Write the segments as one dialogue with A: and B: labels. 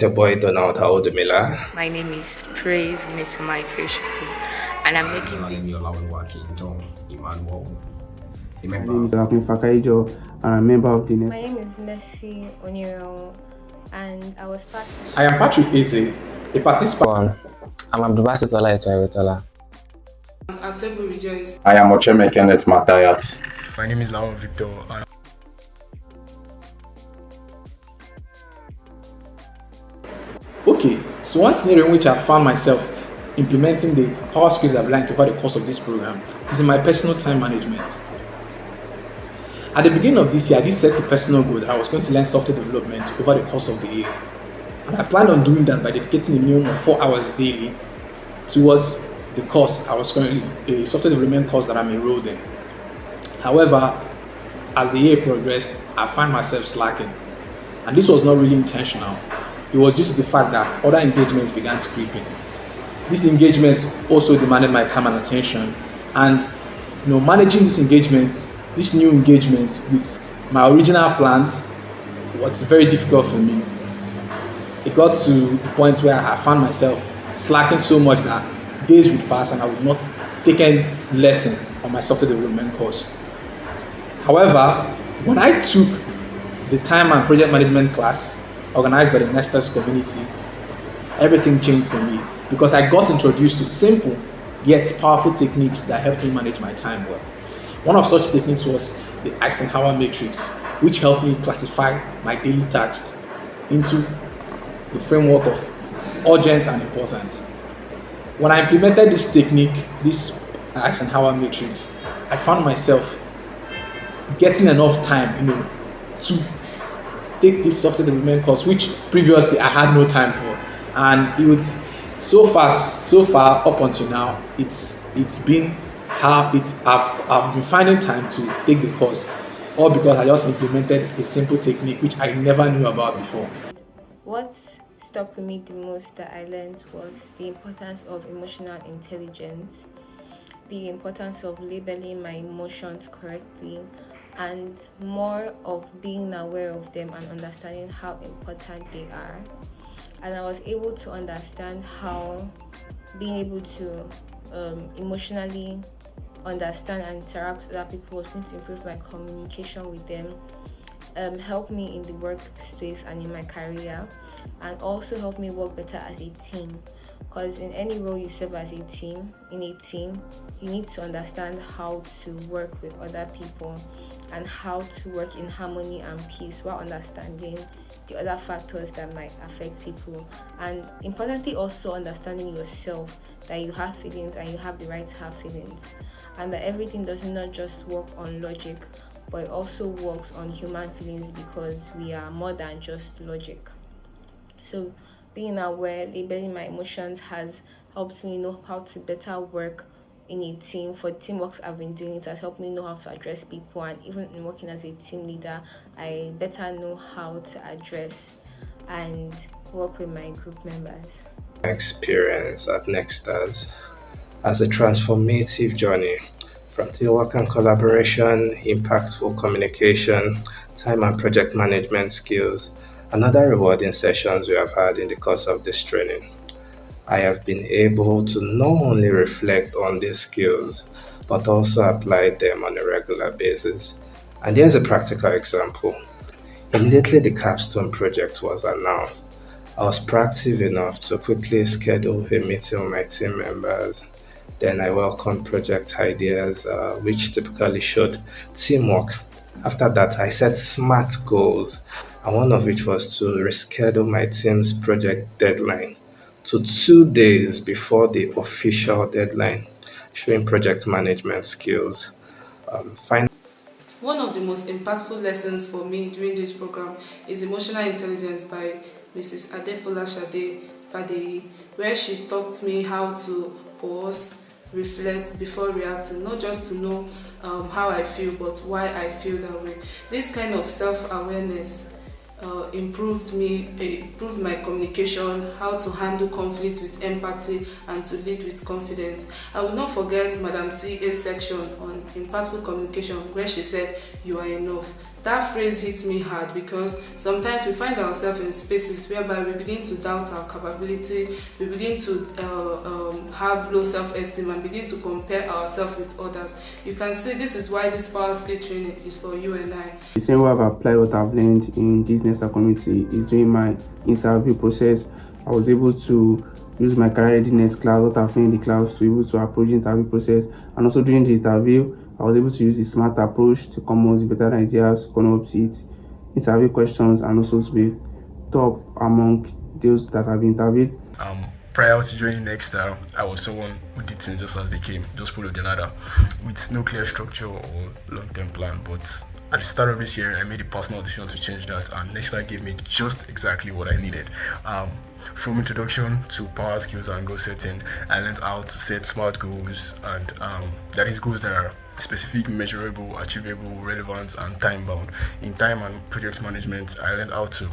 A: The boy Donald Miller.
B: My name is Praise Miss My Fish, and I'm making this.
C: My name is Alapin Fakaijo, and I'm a member of the
D: My name is Mercy Oniro, and I was part of.
E: I am Patrick Eze, a participant.
F: I'm Abdulbasit Olaichawitola.
G: I'm Atebu Rejoice.
H: I am Ocheme Kenneth Matthias.
I: My name is Lawan Victor.
E: Okay, so one scenario in which I found myself implementing the power skills I've learned over the course of this program is in my personal time management. At the beginning of this year, I did set the personal goal that I was going to learn software development over the course of the year. And I planned on doing that by dedicating a minimum of 4 hours daily towards the course I was currently, a software development course that I'm enrolled in. However, as the year progressed, I found myself slacking. And this was not really intentional. It was due to the fact that other engagements began to creep in. These engagements also demanded my time and attention. And managing these new engagements with my original plans was very difficult for me. It got to the point where I found myself slacking so much that days would pass and I would not take any lesson on my software development course. However, when I took the time and project management class organized by the Nexstars community, everything changed for me because I got introduced to simple yet powerful techniques that helped me manage my time well. One of such techniques was the Eisenhower matrix, which helped me classify my daily tasks into the framework of urgent and important. When I implemented this technique, this Eisenhower matrix, I found myself getting enough time, to take this software development course, which previously I had no time for. And it was so far up until now, it's been how I've been finding time to take the course, all because I just implemented a simple technique which I never knew about before.
D: What stuck with me the most that I learned was the importance of emotional intelligence, the importance of labeling my emotions correctly, and more of being aware of them and understanding how important they are. And I was able to understand how being able to emotionally understand and interact with other people was going to improve my communication with them, help me in the workspace and in my career, and also help me work better as a team. Because in any role you serve as a team, you need to understand how to work with other people and how to work in harmony and peace while understanding the other factors that might affect people. And importantly, also understanding yourself, that you have feelings and you have the right to have feelings, and that everything does not just work on logic, but it also works on human feelings because we are more than just logic. So being aware, labeling my emotions has helped me know how to better work in a team. For teamwork I've been doing, it has helped me know how to address people, and even in working as a team leader, I better know how to address and work with my group members.
A: Experience at Nexstars as a transformative journey from teamwork and collaboration, impactful communication, time and project management skills, and other rewarding sessions we have had in the course of this training. I have been able to not only reflect on these skills, but also apply them on a regular basis. And here's a practical example. Immediately the capstone project was announced, I was proactive enough to quickly schedule a meeting with my team members. Then I welcomed project ideas, which typically showed teamwork. After that, I set SMART goals, and one of which was to reschedule my team's project deadline to 2 days before the official deadline, showing project management skills.
G: One of the most impactful lessons for me during this program is Emotional Intelligence by Mrs. Adefola Shade Fadeyi, where she taught me how to pause, reflect before reacting, not just to know how I feel, but why I feel that way. This kind of self-awareness improved my communication, how to handle conflicts with empathy, and to lead with confidence. I will not forget Madam T.'s section on impactful communication, where she said, "You are enough." That phrase hit me hard because sometimes we find ourselves in spaces whereby we begin to doubt our capability, we begin to have low self-esteem and begin to compare ourselves with others. You can see this is why this power skill training is for you and I.
C: The same way I've applied what I've learned in this Nexstars community is during my interview process. I was able to use my career readiness class, what I've learned in the class, to be able to approach the interview process. And also during the interview, I was able to use the smart approach to come up with better ideas, come up with interview questions, and also to be top among those that have been interviewed.
I: Prior to joining Nexstar, I was someone who did things just as they came, just followed the ladder, with no clear structure or long-term plan. But at the start of this year, I made a personal decision to change that, and Nexstar gave me just exactly what I needed. From introduction to power skills and goal setting, I learned how to set smart goals, and that is goals that are specific, measurable, achievable, relevant, and time-bound. In time and project management, I learned how to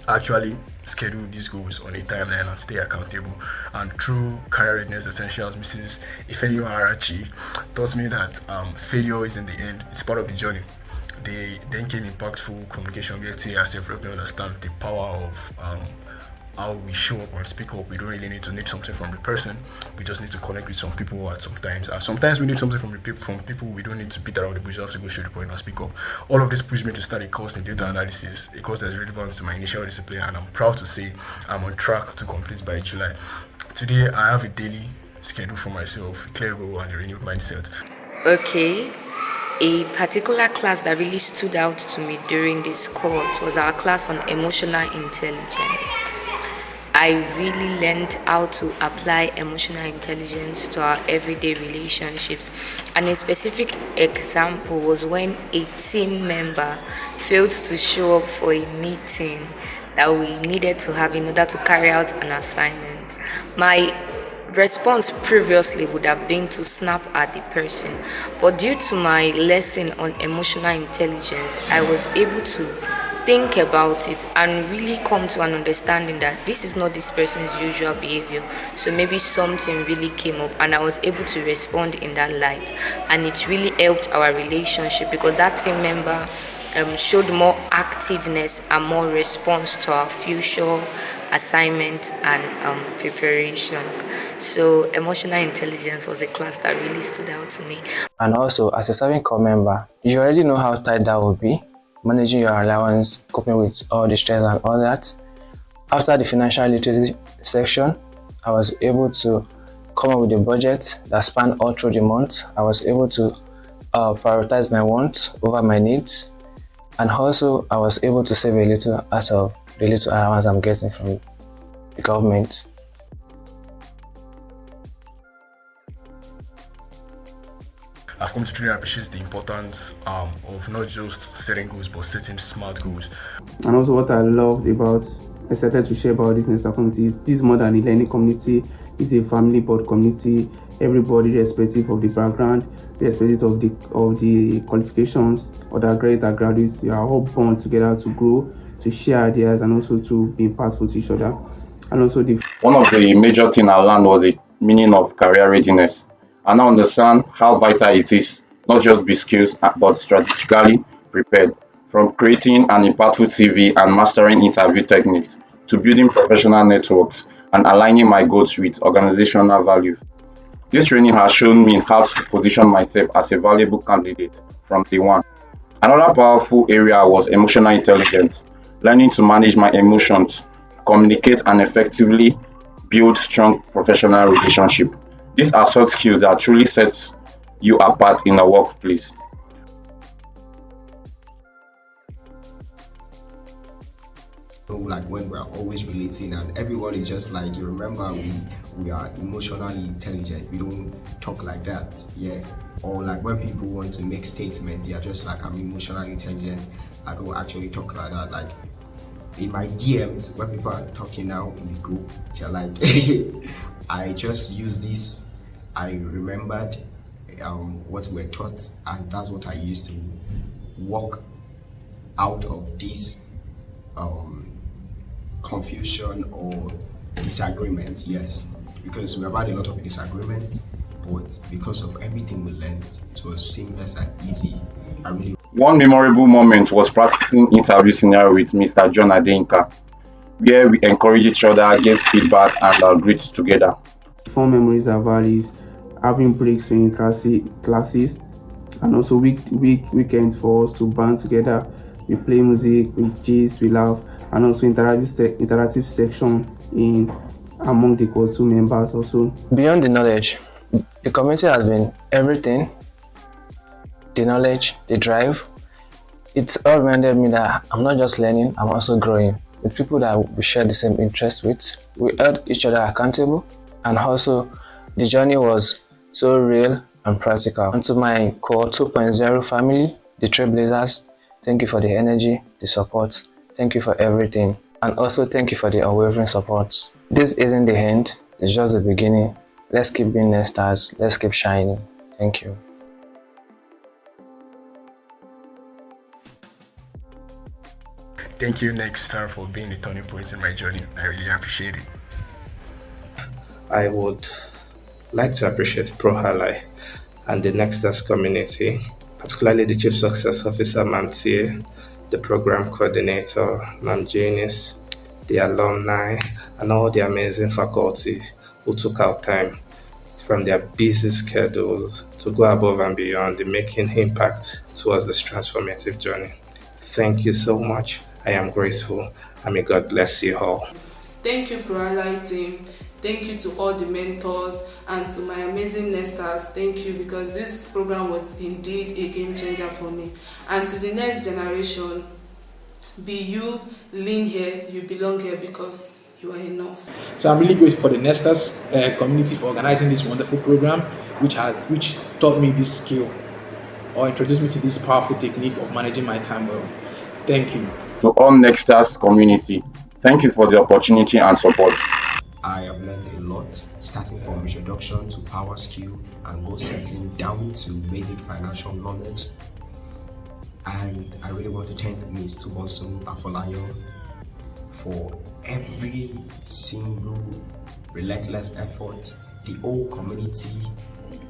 I: actually schedule these goals on a timeline and stay accountable. And through career readiness essentials, Mrs. Ifeanyi Arachi taught me that failure is in the end, it's part of the journey. They then came impactful communication, where TA self-help understand the power of how we show up and speak up. We don't really need to need something from the person. We just need to connect with some people at some times. And sometimes we need something from people. We don't need to beat around the bush. We have to go straight to the point and speak up. All of this pushed me to start a course in data analysis, a course that is relevant to my initial discipline, and I'm proud to say I'm on track to complete by July. Today, I have a daily schedule for myself, a clear goal, and a renewed mindset.
B: Okay. A particular class that really stood out to me during this course was our class on emotional intelligence. I really learned how to apply emotional intelligence to our everyday relationships. And a specific example was when a team member failed to show up for a meeting that we needed to have in order to carry out an assignment. My response previously would have been to snap at the person, but due to my lesson on emotional intelligence, I was able to think about it and really come to an understanding that this is not this person's usual behavior. So maybe something really came up and I was able to respond in that light, and it really helped our relationship because that team member showed more activeness and more response to our future assignments and preparations. So emotional intelligence was a class that really stood out to me.
F: And also, as a serving corps member, you already know how tight that would be, managing your allowance, coping with all the stress and all that. After the financial literacy section, I was able to come up with a budget that spanned all through the month. I was able to prioritize my wants over my needs, and also I was able to save a little out of the little allowance I'm getting from the government.
I: I've come to truly appreciate the importance of not just setting goals, but setting smart goals.
C: And also what I loved about, I started to share about this Nexstars community is this more than a learning community, it's a family board community. Everybody, irrespective of the background, irrespective of the qualifications or the graduates, we are all born together to grow, to share ideas, and also to be impactful to each other. And also
H: one of the major things I learned was the meaning of career readiness. And I understand how vital it is not just be skills but strategically prepared, from creating an impactful CV and mastering interview techniques to building professional networks and aligning my goals with organizational values. This training has shown me how to position myself as a valuable candidate from day one. Another powerful area was emotional intelligence, learning to manage my emotions, communicate and effectively build strong professional relationships. These are soft skills that truly sets you apart in a workplace.
J: Like when we're always relating and everyone is just like, you remember, we are emotionally intelligent, we don't talk like that, yeah. Or like when people want to make statements, they are just like, I'm emotionally intelligent, I don't actually talk like that. Like in my DMs, when people are talking now in the group, they're like, I just use this, I remembered what we're taught, and that's what I used to walk out of this confusion or disagreement. Yes, because we have had a lot of disagreement, but because of everything we learned, it was seamless and easy. I really
H: One memorable moment was practicing interview scenario with Mr. John Adenka, where we encouraged each other, gave feedback, and grew together.
C: Fun memories are values, having breaks between classes, and also weekends for us to band together. We play music, we gist, we laugh, and also interactive section in among the core two members also.
F: Beyond the knowledge, the community has been everything. The knowledge, the drive. It's all reminded me that I'm not just learning, I'm also growing with people that we share the same interests with. We held each other accountable, and also the journey was so real and practical. And to my core 2.0 family, the Trailblazers, thank you for the energy, the support, thank you for everything, and also thank you for the unwavering support. This isn't the end, it's just the beginning. Let's keep being Nexstars, let's keep shining. Thank you.
I: Thank you, Nexstar, for being the turning point in my journey. I really appreciate it.
A: I would like to appreciate Pro Ally and the Nexters community, particularly the Chief Success Officer, Ma'am Tia, the Program Coordinator, Ma'am Janice, the alumni, and all the amazing faculty who took out time from their busy schedules to go above and beyond in making impact towards this transformative journey. Thank you so much. I am grateful, and may God bless you all.
G: Thank you, Pro team. Thank you to all the mentors and to my amazing Nexstars. Thank you, because this program was indeed a game changer for me. And to the next generation, be you, lean here, you belong here because you are enough.
E: So I'm really grateful for the Nexstars community for organizing this wonderful program, which taught me this skill or introduced me to this powerful technique of managing my time well. Thank you.
H: To all Nexstars community, thank you for the opportunity and support.
J: I have learned a lot, starting from introduction to power skill and goal setting down to basic financial knowledge. And I really want to thank Ms. Tubosun Afolayo for every single relentless effort, the whole community,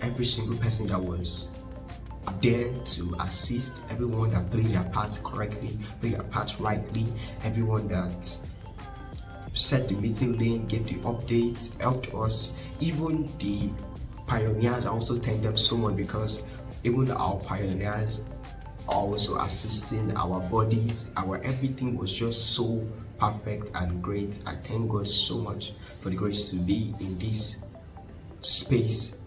J: every single person that was there to assist, everyone that played their part correctly, played their part rightly, everyone that set the meeting link, gave the updates, helped us. Even the pioneers, I also thank them so much, because even our pioneers are also assisting our bodies, our everything was just so perfect and great. I thank God so much for the grace to be in this space,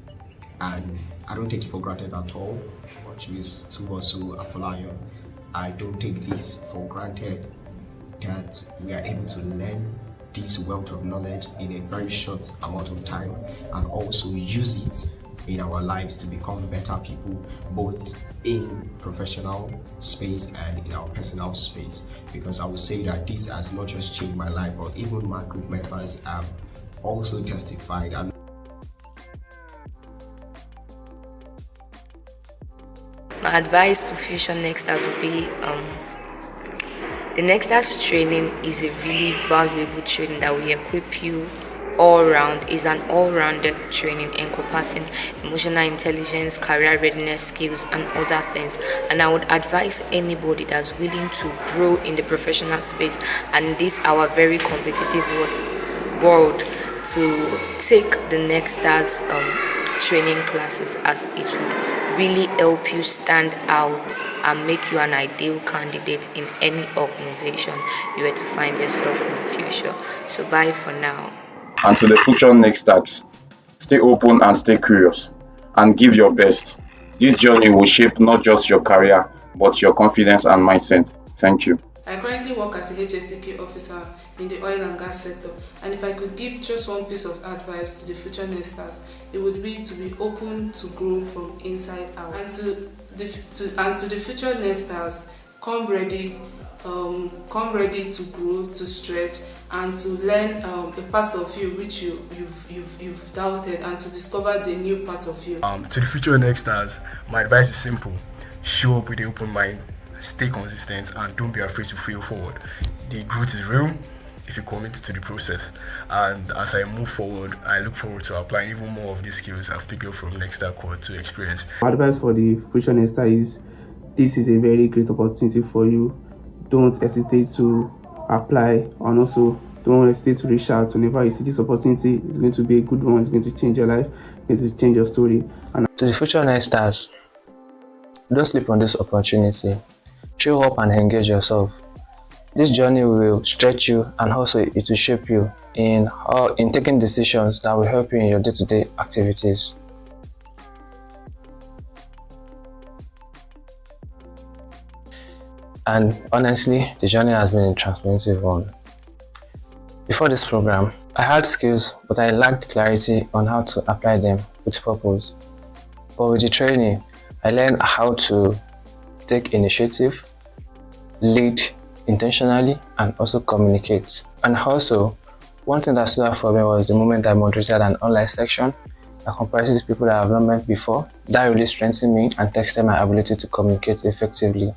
J: and I don't take it for granted at all. Which is Tubosu Afolayo, I don't take this for granted that we are able to learn this wealth of knowledge in a very short amount of time, and also use it in our lives to become better people, both in professional space and in our personal space. Because I would say that this has not just changed my life, but even my group members have also testified. And
B: my advice to future Nexters would be the Nexters training is a really valuable training that will equip you all round. Is an all-rounded training encompassing emotional intelligence, career readiness skills, and other things. And I would advise anybody that's willing to grow in the professional space and this our very competitive world to take the Nexters training classes, as it would really help you stand out and make you an ideal candidate in any organization you were to find yourself in the future. So bye for now.
H: And to the future Nexstars, stay open and stay curious, and give your best. This journey will shape not just your career, but your confidence and mindset. Thank you.
G: I currently work as a HSCK officer in the oil and gas sector, and if I could give just one piece of advice to the future Nextars, it would be to be open to grow from inside out. And to the future Nextars, come ready to grow, to stretch, and to learn a part of you which you've doubted, and to discover the new part of you.
I: To the future Nextars, my advice is simple: show up with an open mind, stay consistent, and don't be afraid to fail forward. The growth is real if you commit to the process. And as I move forward, I look forward to applying even more of these skills I've picked up from Nexstar Core to experience.
C: My advice for the future Nexstar is this is a very great opportunity for you. Don't hesitate to apply, and also don't hesitate to reach out whenever you see this opportunity. It's going to be a good one. It's going to change your life. It's going to change your story. And
F: To the future Nexstars, don't sleep on this opportunity. Show up and engage yourself. This journey will stretch you, and also it will shape you in taking decisions that will help you in your day-to-day activities. And honestly, the journey has been a transformative one. Before this program, I had skills, but I lacked clarity on how to apply them with purpose. But with the training, I learned how to take initiative, lead intentionally, and also communicate. And also, one thing that stood out for me was the moment I moderated an online section that comprises people that I have not met before. That really strengthened me and tested my ability to communicate effectively.